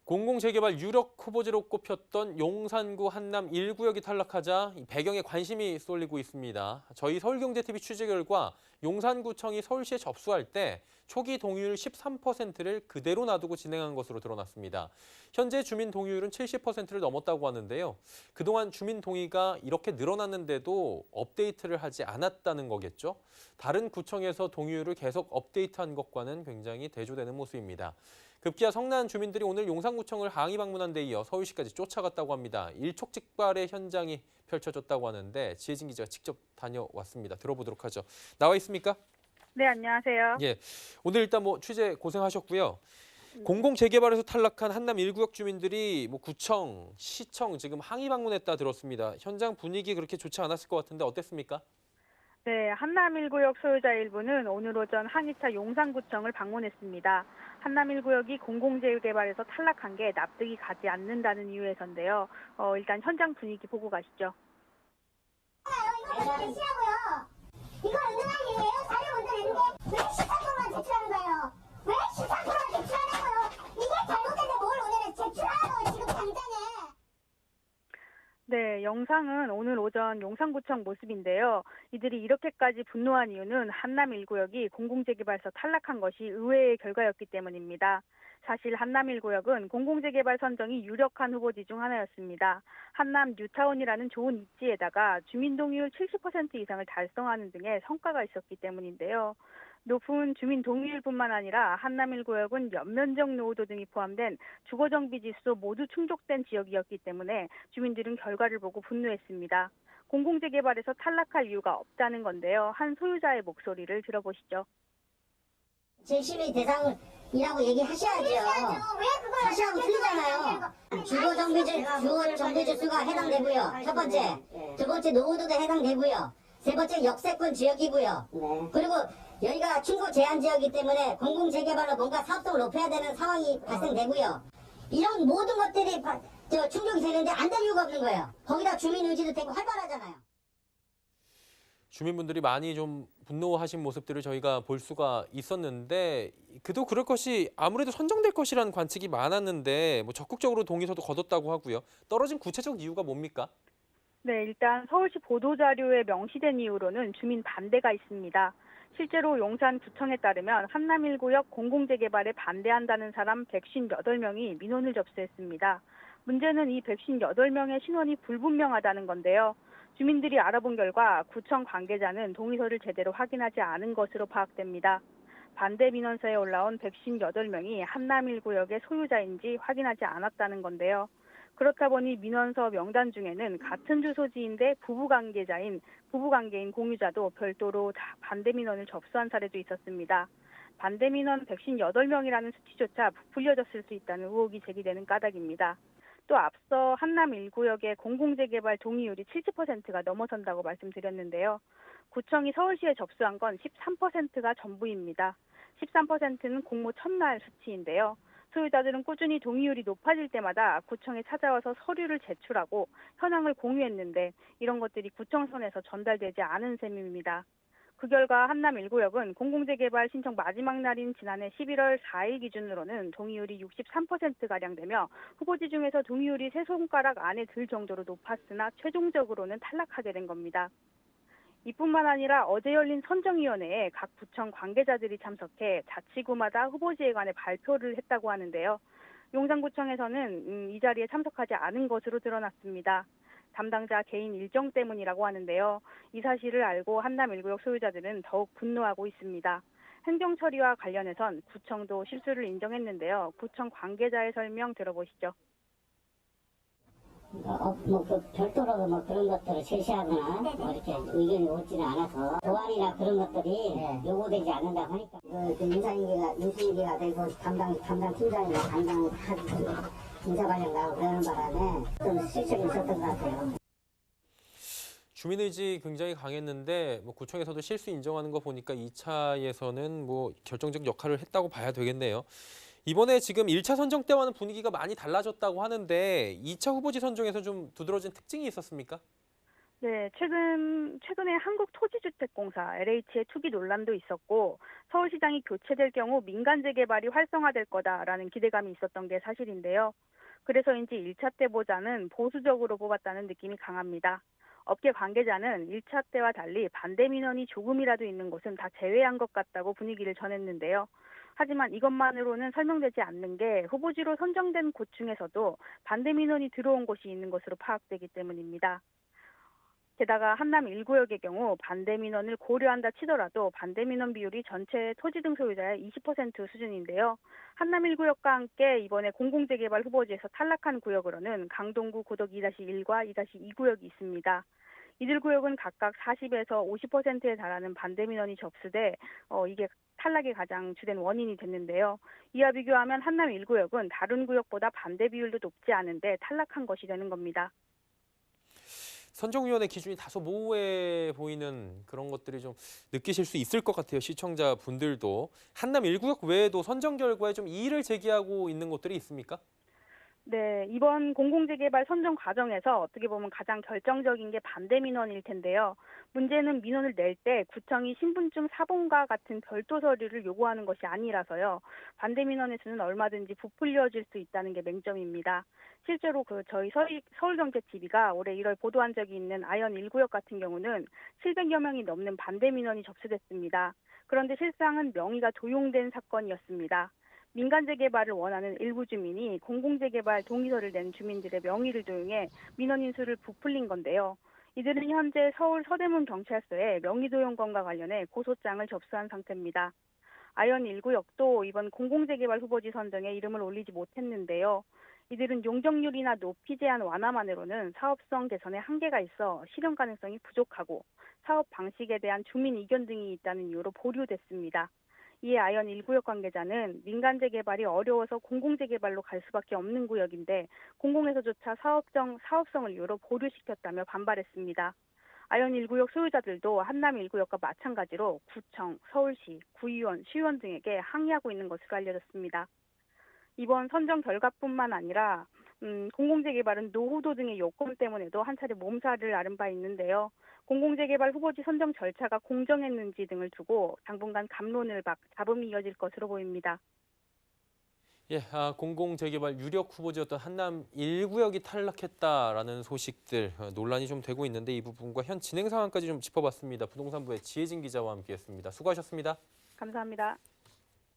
공공재개발 유력 후보지로 꼽혔던 용산구 한남 1구역이 탈락하자 배경에 관심이 쏠리고 있습니다. 저희 서울경제TV 취재 결과 용산구청이 서울시에 접수할 때 초기 동의율 13%를 그대로 놔두고 진행한 것으로 드러났습니다. 현재 주민 동의율은 70%를 넘었다고 하는데요. 그동안 주민 동의가 이렇게 늘어났는데도 업데이트를 하지 않았다는 거겠죠? 다른 구청에서 동의율을 계속 업데이트한 것과는 굉장히 대조되는 모습입니다. 급기야 성난 주민들이 오늘 용산구청을 항의 방문한 데 이어 서울시까지 쫓아갔다고 합니다. 일촉즉발의 현장이 펼쳐졌다고 하는데 지혜진 기자가 직접 다녀왔습니다. 들어보도록 하죠. 나와 있습니까? 네, 안녕하세요. 예, 오늘 일단 취재 고생하셨고요. 공공재개발에서 탈락한 한남 1구역 주민들이 구청, 시청 지금 항의 방문했다 들었습니다. 현장 분위기 그렇게 좋지 않았을 것 같은데 어땠습니까? 네, 한남 1구역 소유자 일부는 오늘 오전 항의차 용산구청을 방문했습니다. 한남 1구역이 공공재개발에서 탈락한 게 납득이 가지 않는다는 이유에서인데요. 일단 현장 분위기 보고 가시죠. 이거 제시하고요. 이거 은근한 일이에요. 자료 먼저 내는 게 왜 13%만 제출하는 거예요? 왜 13%만 제출하는 거예요? 이게 잘못된데 뭘 오늘 제출하라고 지금 당장에. 네, 영상은 오늘 오전 용산구청 모습인데요. 이들이 이렇게까지 분노한 이유는 한남 1구역이 공공재개발에서 탈락한 것이 의외의 결과였기 때문입니다. 사실 한남 1구역은 공공재개발 선정이 유력한 후보지 중 하나였습니다. 한남 뉴타운이라는 좋은 입지에다가 주민 동의율 70% 이상을 달성하는 등의 성과가 있었기 때문인데요. 높은 주민 동의율뿐만 아니라 한남 1구역은 연면적 노후도 등이 포함된 주거정비 지수 모두 충족된 지역이었기 때문에 주민들은 결과를 보고 분노했습니다. 공공재개발에서 탈락할 이유가 없다는 건데요. 한 소유자의 목소리를 들어보시죠. 재심의 대상이라고 얘기하셔야죠. 왜 그걸 사실하고 틀리잖아요. 주거 정비 지수가 해당되고요. 첫 번째. 두 번째 노후도도 해당되고요. 세 번째 역세권 지역이고요. 그리고 여기가 충고 제한 지역이기 때문에 공공재개발로 뭔가 사업성을 높여야 되는 상황이 발생되고요. 이런 모든 것들이 충족이 되는데 안 될 이유가 없는 거예요. 거기다 주민 의지도 되고 활발하잖아요. 주민분들이 많이 좀 분노하신 모습들을 저희가 볼 수가 있었는데 그도 그럴 것이 아무래도 선정될 것이라는 관측이 많았는데 적극적으로 동의서도 거뒀다고 하고요. 떨어진 구체적 이유가 뭡니까? 네, 일단 서울시 보도자료에 명시된 이유로는 주민 반대가 있습니다. 실제로 용산구청에 따르면 한남 1구역 공공재개발에 반대한다는 사람 158명이 민원을 접수했습니다. 문제는 이 158명의 신원이 불분명하다는 건데요. 주민들이 알아본 결과 구청 관계자는 동의서를 제대로 확인하지 않은 것으로 파악됩니다. 반대 민원서에 올라온 158명이 한남 1구역의 소유자인지 확인하지 않았다는 건데요. 그렇다 보니 민원서 명단 중에는 같은 주소지인데 부부관계인 공유자도 별도로 반대 민원을 접수한 사례도 있었습니다. 반대 민원 158명이라는 수치조차 부풀려졌을 수 있다는 의혹이 제기되는 까닭입니다. 또 앞서 한남 1구역의 공공재개발 동의율이 70%가 넘어선다고 말씀드렸는데요. 구청이 서울시에 접수한 건 13%가 전부입니다. 13%는 공모 첫날 수치인데요. 소유자들은 꾸준히 동의율이 높아질 때마다 구청에 찾아와서 서류를 제출하고 현황을 공유했는데 이런 것들이 구청선에서 전달되지 않은 셈입니다. 그 결과 한남 1구역은 공공재개발 신청 마지막 날인 지난해 11월 4일 기준으로는 동의율이 63%가량 되며 후보지 중에서 동의율이 세 손가락 안에 들 정도로 높았으나 최종적으로는 탈락하게 된 겁니다. 이뿐만 아니라 어제 열린 선정위원회에 각 구청 관계자들이 참석해 자치구마다 후보지에 관해 발표를 했다고 하는데요. 용산구청에서는 이 자리에 참석하지 않은 것으로 드러났습니다. 담당자 개인 일정 때문이라고 하는데요. 이 사실을 알고 한남 1구역 소유자들은 더욱 분노하고 있습니다. 행정처리와 관련해선 구청도 실수를 인정했는데요. 구청 관계자의 설명 들어보시죠. 별도로 그런 것들을 제시하거나 이렇게 의견이 오지는 않아서 보완이나 그런 것들이 요구되지 않는다고 하니까 인사인계가 되고 담당 팀장이나 담당 인사 관련 나오고 그러는 바람에 좀 실책이 있었던 것 같아요. 주민의지 굉장히 강했는데 구청에서도 실수 인정하는 거 보니까 2차에서는 결정적 역할을 했다고 봐야 되겠네요. 이번에 지금 1차 선정 때와는 분위기가 많이 달라졌다고 하는데 2차 후보지 선정에서 좀 두드러진 특징이 있었습니까? 네, 최근에 한국토지주택공사 LH의 투기 논란도 있었고 서울시장이 교체될 경우 민간 재개발이 활성화될 거다라는 기대감이 있었던 게 사실인데요. 그래서인지 1차 때보다는 보수적으로 뽑았다는 느낌이 강합니다. 업계 관계자는 1차 때와 달리 반대 민원이 조금이라도 있는 곳은 다 제외한 것 같다고 분위기를 전했는데요. 하지만 이것만으로는 설명되지 않는 게 후보지로 선정된 곳 중에서도 반대 민원이 들어온 곳이 있는 것으로 파악되기 때문입니다. 게다가 한남 1구역의 경우 반대 민원을 고려한다 치더라도 반대 민원 비율이 전체 토지 등 소유자의 20% 수준인데요. 한남 1구역과 함께 이번에 공공재개발 후보지에서 탈락한 구역으로는 강동구 고덕 2-1과 2-2구역이 있습니다. 이들 구역은 각각 40에서 50%에 달하는 반대 민원이 접수돼 이게 탈락의 가장 주된 원인이 됐는데요. 이와 비교하면 한남 1구역은 다른 구역보다 반대 비율도 높지 않은데 탈락한 것이 되는 겁니다. 선정위원회 기준이 다소 모호해 보이는 그런 것들이 좀 느끼실 수 있을 것 같아요. 시청자분들도. 한남 1구역 외에도 선정 결과에 좀 이의를 제기하고 있는 곳들이 있습니까? 네, 이번 공공재개발 선정 과정에서 어떻게 보면 가장 결정적인 게 반대 민원일 텐데요. 문제는 민원을 낼 때 구청이 신분증 사본과 같은 별도 서류를 요구하는 것이 아니라서요. 반대 민원의 수는 얼마든지 부풀려질 수 있다는 게 맹점입니다. 실제로 저희 서울경제TV가 올해 1월 보도한 적이 있는 아현 1구역 같은 경우는 700여 명이 넘는 반대 민원이 접수됐습니다. 그런데 실상은 명의가 도용된 사건이었습니다. 민간 재개발을 원하는 일부 주민이 공공재개발 동의서를 낸 주민들의 명의를 도용해 민원 인수를 부풀린 건데요. 이들은 현재 서울 서대문 경찰서에 명의 도용건과 관련해 고소장을 접수한 상태입니다. 아현 1구역도 이번 공공재개발 후보지 선정에 이름을 올리지 못했는데요. 이들은 용적률이나 높이 제한 완화만으로는 사업성 개선에 한계가 있어 실현 가능성이 부족하고 사업 방식에 대한 주민 의견 등이 있다는 이유로 보류됐습니다. 이에 아현 1구역 관계자는 민간 재개발이 어려워서 공공재개발로 갈 수밖에 없는 구역인데 공공에서조차 사업성을 이유로 보류시켰다며 반발했습니다. 아현 1구역 소유자들도 한남 1구역과 마찬가지로 구청, 서울시, 구의원, 시의원 등에게 항의하고 있는 것으로 알려졌습니다. 이번 선정 결과뿐만 아니라 공공재개발은 노후도 등의 요건 때문에도 한 차례 몸살을 앓은 바 있는데요. 공공재개발 후보지 선정 절차가 공정했는지 등을 두고 당분간 갑론을 잡음이 이어질 것으로 보입니다. 예, 공공재개발 유력 후보지였던 한남 1구역이 탈락했다라는 소식들 논란이 좀 되고 있는데 이 부분과 현 진행 상황까지 좀 짚어봤습니다. 부동산부의 지혜진 기자와 함께했습니다. 수고하셨습니다. 감사합니다.